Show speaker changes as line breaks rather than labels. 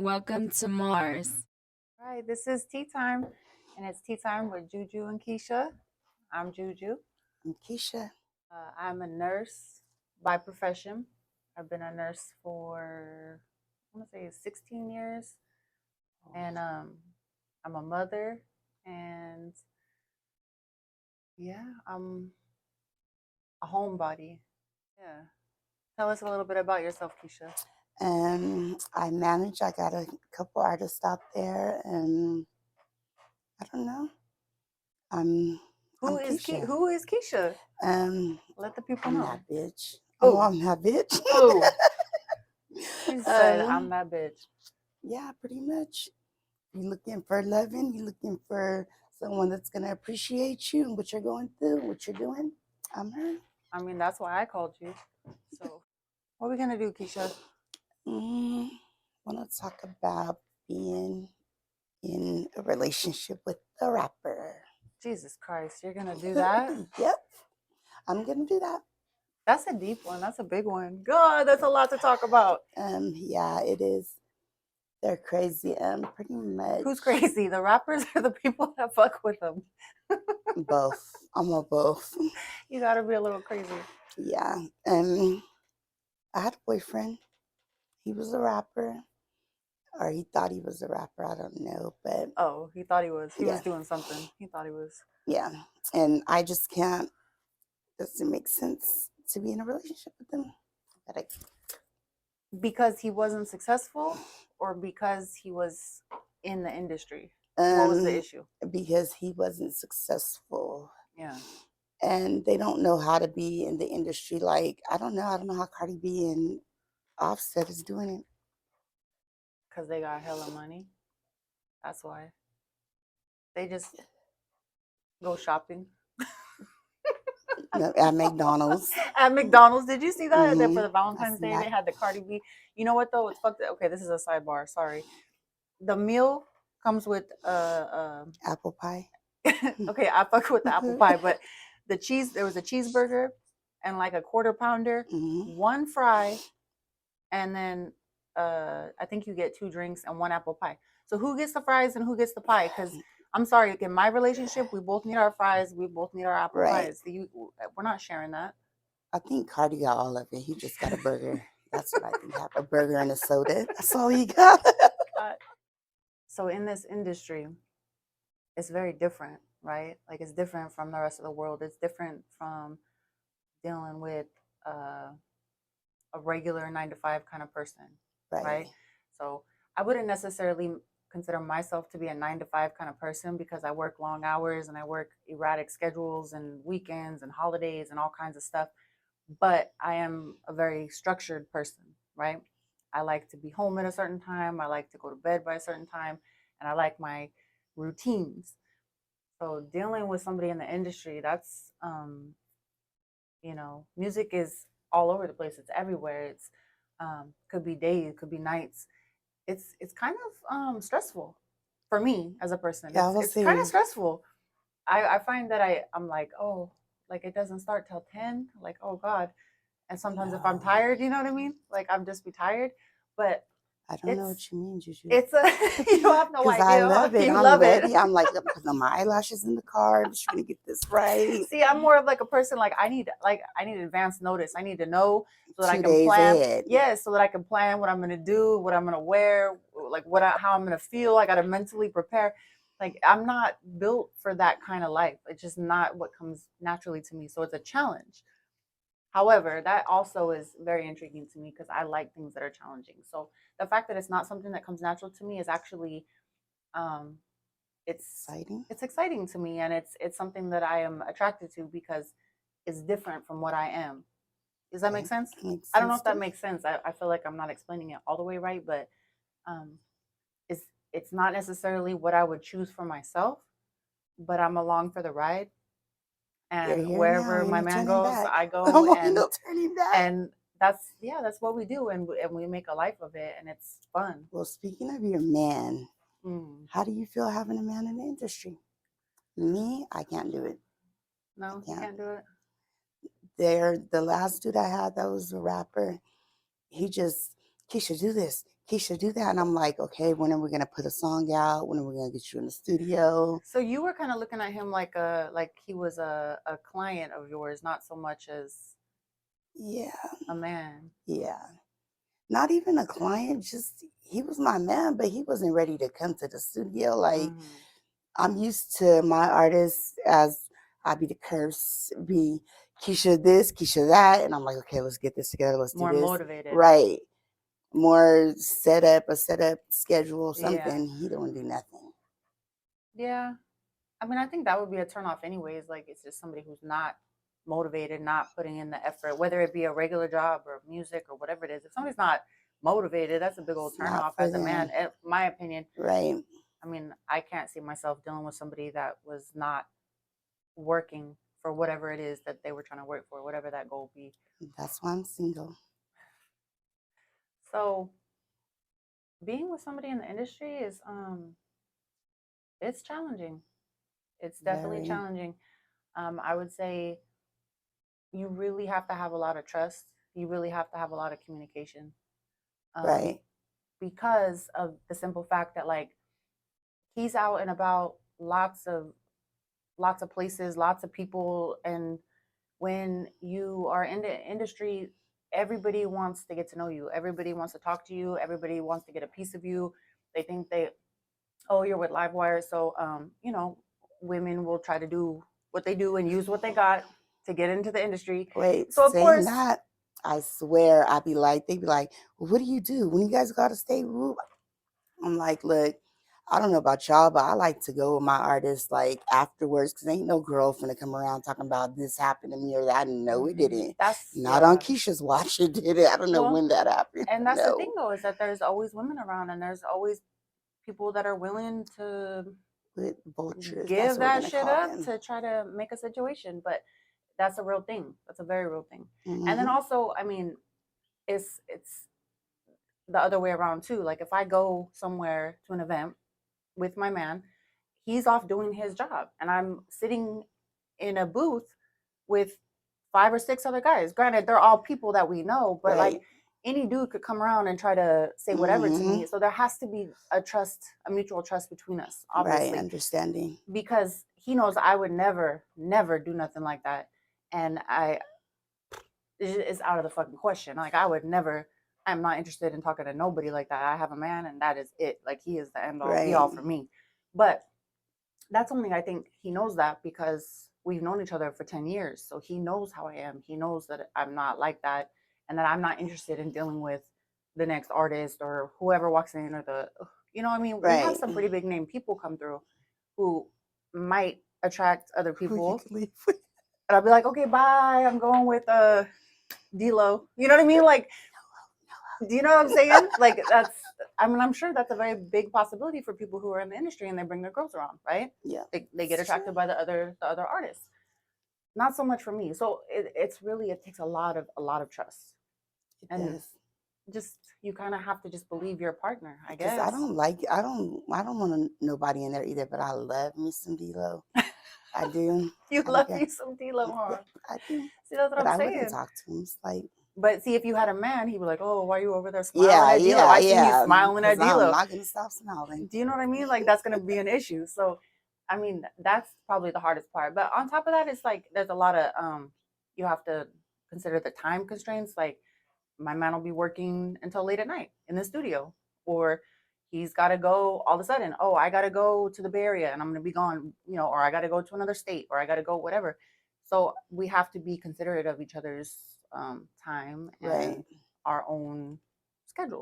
Welcome to Mars.
All right, this is tea time, and it's tea time with Juju and Keisha. I'm Juju.
I'm Keisha.
I'm a nurse by profession. I've been a nurse for I want to say 16 years, and I'm a mother, and yeah, I'm a homebody. Yeah. Tell us a little bit about yourself, Keisha.
I manage. I got a couple artists out there, and I don't know. I'm Keisha.
Who is Keisha? Let the people
I'm
know.
that bitch.
Who?
Oh, I'm that bitch.
Who? She said, "I'm that bitch."
Yeah, pretty much. You're looking for loving. You're looking for someone that's gonna appreciate you and what you're going through, what you're doing. I'm her.
I mean, that's why I called you. So, what are we gonna do, Keisha?
Want to talk about being in a relationship with a rapper.
Jesus Christ, you're gonna do that?
Yep, I'm gonna do that.
That's a deep one. That's a big one. God, that's a lot to talk about.
Yeah, it is. They're crazy. Pretty much.
Who's crazy? The rappers or the people that fuck with them?
Both. I'm a both.
You gotta be a little crazy.
Yeah. I had a boyfriend. He was a rapper. Or he thought he was a rapper. I don't know. But
oh, he thought he was. He was doing something. He thought he was.
Yeah. And I just can't. Doesn't make sense to be in a relationship with him.
Because he wasn't successful, or because he was in the industry? What was the issue?
Because he wasn't successful.
Yeah.
And they don't know how to be in the industry. Like, I don't know how Cardi B and Offset is doing it.
Because they got hella money. That's why. They just go shopping.
At McDonald's.
At McDonald's. Did you see that?
Mm-hmm.
That for the Valentine's Day, they had the Cardi B. You know what, though? It's fucked up. Okay, this is a sidebar. Sorry. The meal comes with
apple pie.
Okay, I fuck with the apple pie, but the cheese, there was a cheeseburger and like a quarter pounder, one fry, and then I think you get 2 drinks and 1 apple pie. So who gets the fries and who gets the pie? Because I'm sorry, in my relationship, we both need our fries, we both need our apple pies. We're not sharing that.
I think Cardi got all of it. He just got a burger. That's what I think happened. A burger and a soda. That's all he got.
So in this industry, it's very different, right? Like, it's different from the rest of the world. It's different from dealing with a regular 9-to-5 kind of person, right? So I wouldn't necessarily consider myself to be a 9-to-5 kind of person, because I work long hours and I work erratic schedules and weekends and holidays and all kinds of stuff. But I am a very structured person, right? I like to be home at a certain time. I like to go to bed by a certain time, and I like my routines. So dealing with somebody in the industry, that's music is all over the place. It's everywhere. It's could be days, could be nights. It's kind of stressful for me as a person. It's kind of stressful. I find that I'm like, oh, like it doesn't start till 10. Like, oh God. And sometimes if I'm tired, you know what I mean? Like, I'm just be tired. But
I don't know what you mean, Juju.
It's you don't have no idea.
I love it.
You love it.
I'm like, putting my eyelashes in the car. I'm just gonna get this right.
See, I'm more of like a person, like I need advance notice. I need to know so that
2
I can plan.
Ahead.
Yes, so that I can plan what I'm gonna do, what I'm gonna wear, like how I'm gonna feel. I gotta mentally prepare. Like, I'm not built for that kind of life. It's just not what comes naturally to me. So it's a challenge. However, that also is very intriguing to me, because I like things that are challenging. So the fact that it's not something that comes natural to me is actually, it's exciting to me, and it's something that I am attracted to, because it's different from what I am. Does that make sense? I don't know if that makes sense. I feel like I'm not explaining it all the way right, but it's not necessarily what I would choose for myself, but I'm along for the ride. And wherever my man goes, I go, and that's what we do, and we make a life of it, and it's fun.
Well, speaking of your man, how do you feel having a man in the industry? Me, I can't do it.
No, you can't do it.
The last dude I had that was a rapper, he just, Keisha, do this, Keisha, do that. And I'm like, okay, when are we going to put a song out? When are we going to get you in the studio?
So you were kind of looking at him like he was a client of yours, not so much as
Yeah.
a man.
Yeah. Not even a client, just he was my man, but he wasn't ready to come to the studio. Like,
Mm-hmm.
I'm used to my artists as I be the curse, be Keisha this, Keisha that. And I'm like, okay, let's get this together. Let's do
More
this.
motivated.
Right. More a setup schedule,
Yeah.
something. He don't do nothing.
Yeah. I mean, I think that would be a turnoff anyways. Like it's just somebody who's not motivated, not putting in the effort, whether it be a regular job or music or whatever it is. If somebody's not motivated, that's a big old
It's not
turnoff
for
as a man.
them.
In my opinion.
Right.
I mean, I can't see myself dealing with somebody that was not working for whatever it is that they were trying to work for, whatever that goal be.
That's why I'm single.
So being with somebody in the industry is it's challenging. It's definitely
Very.
challenging. I would say you really have to have a lot of trust. You really have to have a lot of communication. Um,
Right.
because of the simple fact that like he's out and about lots of places, lots of people, and when you are in the industry, everybody wants to get to know you. Everybody wants to talk to you. Everybody wants to get a piece of you. They think oh, you're with Livewire, so women will try to do what they do and use what they got to get into the industry.
Wait,
So of
saying
course,
that, I swear I'd be like, they'd be like, well, what do you do when you guys go to state? I'm like, look, I don't know about y'all, but I like to go with my artists like afterwards because ain't no girl finna come around talking about this happened to me or that. No, it didn't.
that's
Not on
yeah.
Keisha's watch. It did it. I don't know
Well,
when that happened.
and that's the thing
No.
though is that there's always women around, and there's always people that are willing to
With vultures, that's
give
what we're
that
gonna
shit
call
up
them.
to try to make a situation. But that's a real thing. That's a very real thing. And then
Mm-hmm.
also, I mean, it's the other way around too. Like if I go somewhere to an event with my man, he's off doing his job, and I'm sitting in a booth with 5 or 6 other guys. Granted, they're all people that we know, but like
Right.
any dude could come around and try to say whatever to
Mm-hmm.
me. So there has to be a mutual trust between us,
Right.
obviously,
Understanding.
because he knows I would never do nothing like that, and it's out of the fucking question. Like I would never. I'm not interested in talking to nobody like that. I have a man, and that is it. Like he is the end all be
Right.
all for me. But that's something I think he knows that because we've known each other for 10 years. So he knows how I am. He knows that I'm not like that and that I'm not interested in dealing with the next artist or whoever walks in or I mean, we have
Right.
some pretty big name people come through who might attract other
Who you
people.
can leave with.
And I'll be like, okay, bye. I'm going with D-Lo. You know what I mean? Like, do you know what I'm saying? Like I mean, I'm sure that's a very big possibility for people who are in the industry and they bring their girls around, right?
Yeah.
They get
It's
attracted
true.
by the other artists. Not so much for me. So it takes a lot of trust,
It
and
does.
just you kind of have to just believe your partner, I
Because I
guess.
don't like I don't want nobody in there either, but I love me some D-Lo. I do.
You
I don't
love
care.
you some D-Lo, huh?
Yep, I do.
See, that's what
But
I'm
I wouldn't
saying.
talk to him. It's like,
But see, if you had a man, he'd be like, "Oh, why are you over there smiling
yeah,
at D-Lo?
yeah,
I seen you
yeah.
smiling
Because
at
I'm
D-Lo."
not gonna stop smiling.
Do you know what I mean? Like that's gonna be an issue. So, I mean, that's probably the hardest part. But on top of that, it's like there's a lot of you have to consider the time constraints. Like my man will be working until late at night in the studio, or he's got to go all of a sudden. Oh, I got to go to the Bay Area and I'm gonna be gone. Or I got to go to another state, or I got to go whatever. So we have to be considerate of each other's time
Right.
and our own schedules.